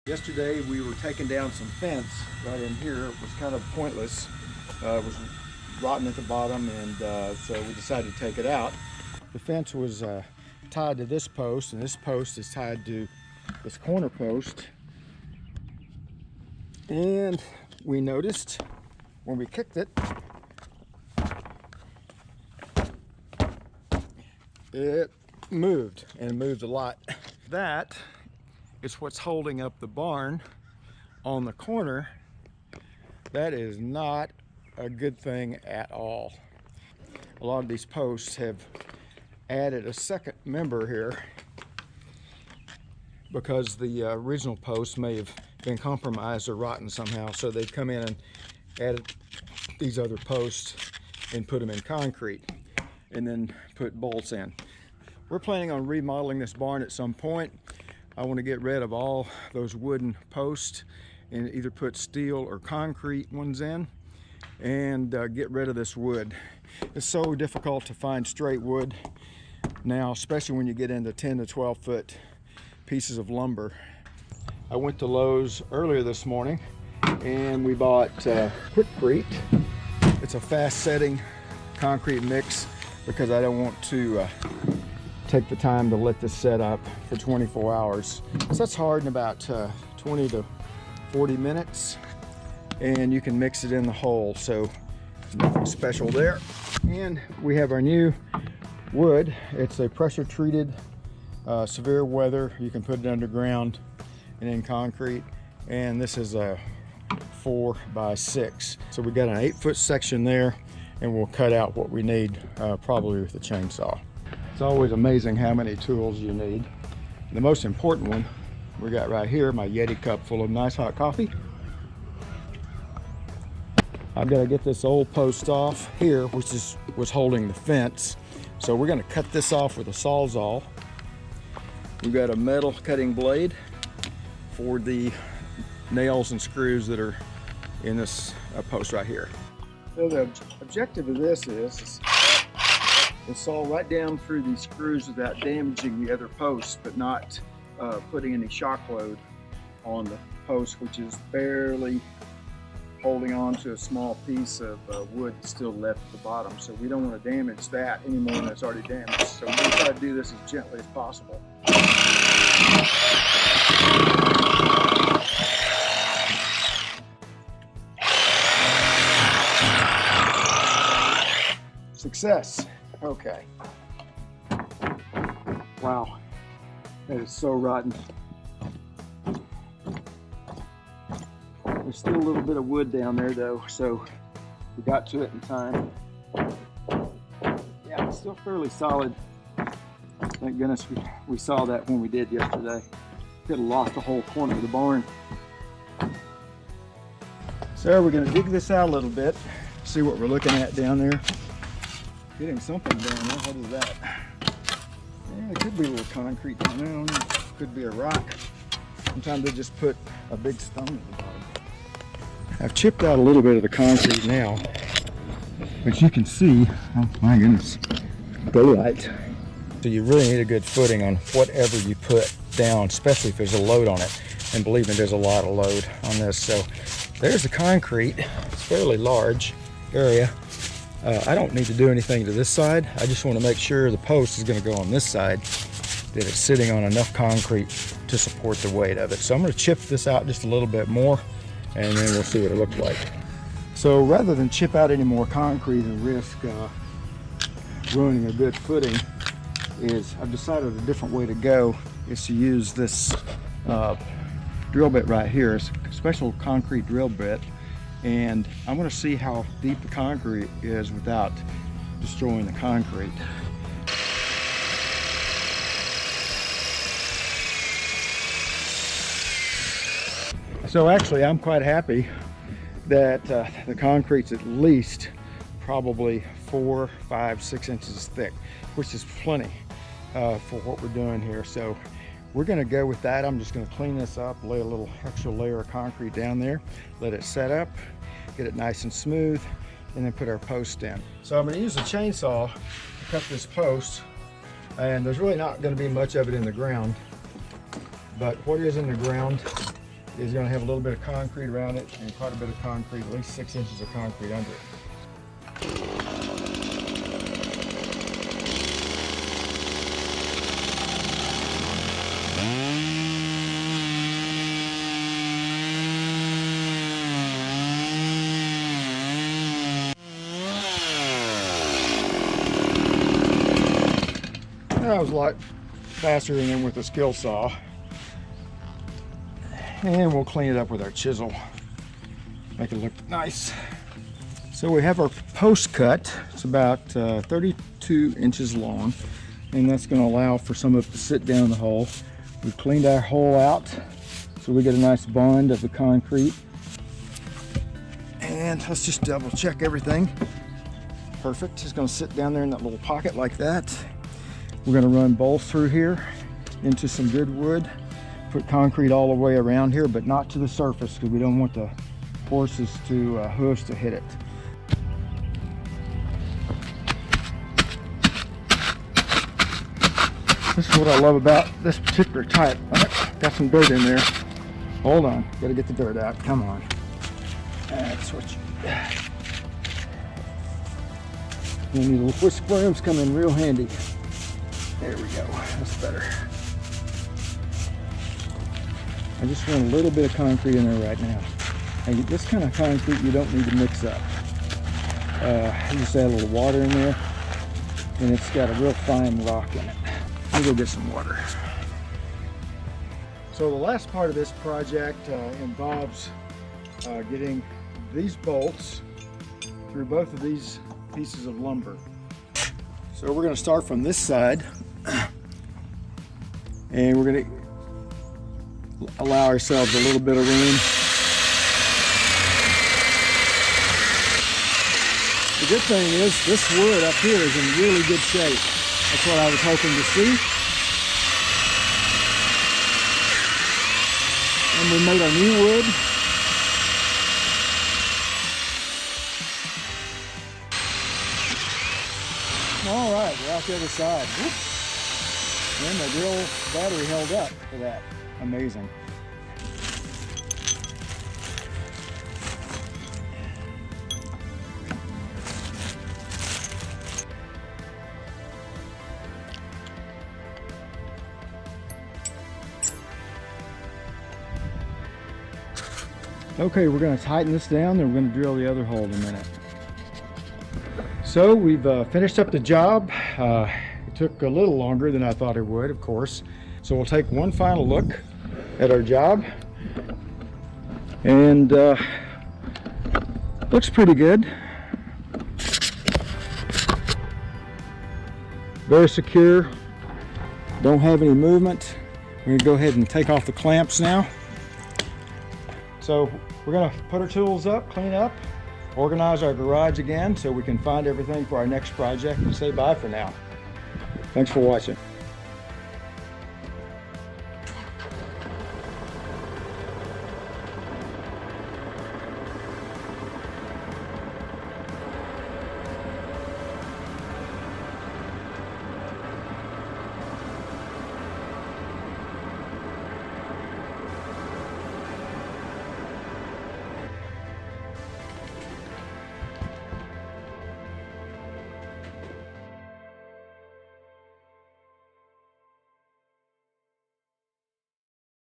Yesterday we were taking down some fence right in here. It was kind of pointless. It was rotten at the bottom, and so we decided to take it out. The fence was tied to this post, and this post is tied to this corner post. And we noticed when we kicked it, it moved, and moved a lot. That is what's holding up the barn on the corner. That is not a good thing at all. A lot of these posts have added a second member here because the original post may have been compromised or rotten somehow, so they've come in and added these other posts and put them in concrete and then put bolts in. We're planning on remodeling this barn at some point. I want to get rid of all those wooden posts and either put steel or concrete ones in and get rid of this wood. It's so difficult to find straight wood now, especially when you get into 10 to 12 foot pieces of lumber. I went to Lowe's earlier this morning and we bought Quickcrete. It's a fast setting concrete mix because I don't want to take the time to let this set up for 24 hours. So that's hard in about 20 to 40 minutes, and you can mix it in the hole, so nothing special there. And we have our new wood. It's a pressure treated, severe weather. You can put it underground and in concrete, and this is a 4x6. So we got an 8-foot section there, and we'll cut out what we need probably with a chainsaw. It's always amazing how many tools you need. The most important one we got right here, my Yeti cup full of nice hot coffee. I've got to get this old post off here, which was holding the fence. So we're going to cut this off with a Sawzall. We've got a metal cutting blade for the nails and screws that are in this post right here. So the objective of this is to saw right down through these screws without damaging the other posts, but not putting any shock load on the post, which is barely holding on to a small piece of wood still left at the bottom. So we don't want to damage that any more than it's already damaged. So we're going to try to do this as gently as possible. Success. Okay. Wow, that is so rotten. There's still a little bit of wood down there though, so we got to it in time. Yeah, it's still fairly solid. Thank goodness we saw that when we did yesterday. Could have lost the whole corner of the barn. So we're going to dig this out a little bit, see what we're looking at down there. Getting something down there. What is that? Yeah, it could be a little concrete down there. I don't know. Could be a rock. Sometimes they just put a big stone at the bottom. I've chipped out a little bit of the concrete now, but you can see, oh my goodness, daylight. So you really need a good footing on whatever you put down, especially if there's a load on it. And believe me, there's a lot of load on this. So there's the concrete. It's a fairly large area. I don't need to do anything to this side. I just want to make sure the post is going to go on this side, that it's sitting on enough concrete to support the weight of it. So I'm going to chip this out just a little bit more, and then we'll see what it looks like. So rather than chip out any more concrete and risk ruining a good footing, I've decided a different way to go is to use this drill bit right here. It's a special concrete drill bit. And I'm going to see how deep the concrete is without destroying the concrete. So actually I'm quite happy that the concrete's at least probably 4, 5, 6 inches thick, which is plenty for what we're doing here. So we're going to go with that. I'm just going to clean this up, lay a little extra layer of concrete down there, let it set up, get it nice and smooth, and then put our post in. So I'm going to use a chainsaw to cut this post, and there's really not going to be much of it in the ground, but what is in the ground is going to have a little bit of concrete around it and quite a bit of concrete, at least 6 inches of concrete under it. That was a lot faster than with a skill saw. And we'll clean it up with our chisel. Make it look nice. So we have our post cut. It's about 32 inches long. And that's going to allow for some of it to sit down the hole. We've cleaned our hole out so we get a nice bond of the concrete. And let's just double check everything. Perfect. It's going to sit down there in that little pocket like that. We're going to run bolts through here into some good wood, put concrete all the way around here, but not to the surface because we don't want the horses to hooves to hit it. This is what I love about this particular type. Got some dirt in there. Hold on, got to get the dirt out. Come on. That's what you. And these little whisk brooms come in real handy. There we go, that's better. I just want a little bit of concrete in there right now. And this kind of concrete you don't need to mix up. You just add a little water in there and it's got a real fine rock in it. Let me go get some water. So the last part of this project involves getting these bolts through both of these pieces of lumber. So we're going to start from this side and we're going to allow ourselves a little bit of room. The good thing is this wood up here is in really good shape. That's what I was hoping to see. And we made our new wood. All right, we're out the other side. Whoops. And the real battery held up for that. Amazing. Okay, we're going to tighten this down, then we're going to drill the other hole in a minute. So we've finished up the job. It took a little longer than I thought it would, of course. So we'll take one final look at our job. And looks pretty good. Very secure. Don't have any movement. We're going to go ahead and take off the clamps now. So we're going to put our tools up, clean up, organize our garage again so we can find everything for our next project and say bye for now. Thanks for watching.